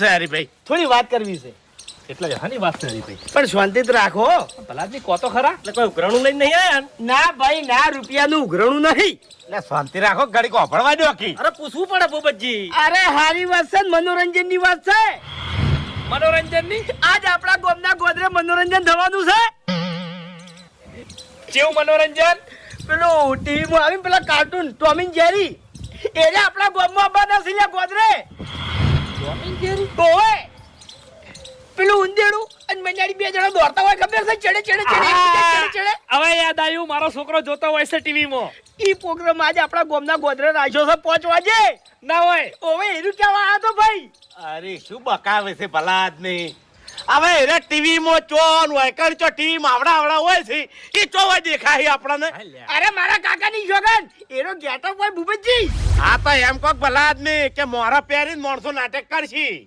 હરીભાઈ થોડી વાત કરવી છે એટલે હાની વાત છે હરીભાઈ પણ શાંતિ તો રાખો. ભલાદની કોતો ખરા એટલે કોઈ ઉઘરાણું લઈને નહીં આયા ના ભાઈ ના, રૂપિયાનું ઉઘરાણું નહીં. એટલે શાંતિ રાખો, ઘડીક ઓભળવા દો આખી. અરે પૂછવું પડે ભૂપતજી. અરે હારી વાત છે, મનોરંજન ની વાત છે. મનોરંજન ની આજ આપણા ગામના ગોદરે મનોરંજન થવાનું છે. કેવું મનોરંજન? પેલું ટીવી માં આવી પેલા કાર્ટૂન ટોમ એન્ડ જેરી એને આપણા ગામમાં આવવાના છે લ્યા ગોદરે. ઓય પેલું ઉંદેડું અને મંડાળી બે જણા દોડતા હોય ખબર છે, ચડે ચડે ચડે. હવે યાદ આવ્યું, મારો છોકરો જોતો હોય છે ટીવી માં. ઈ પ્રોગ્રામ આજે આપણા ગામના ગોદરે રાખ્યો છે 5 વાગે. ના હોય ઓવે એનું કેવા આ તો ભાઈ અરે શું બકાવે છે ભલા આદમી. હવે એને ટીવી માં ચોન હોય કર ચો ટીવી માં આવડા હોય છે એ ચોવા દેખાય આપણને. અરે મારા કાકાની જોગન એનો ગેટઅપ હોય ભૂપતજી. હા તો એમ કોક ભલા આદમી કે મોરા પહેરીને માણસો નાટક કરશી.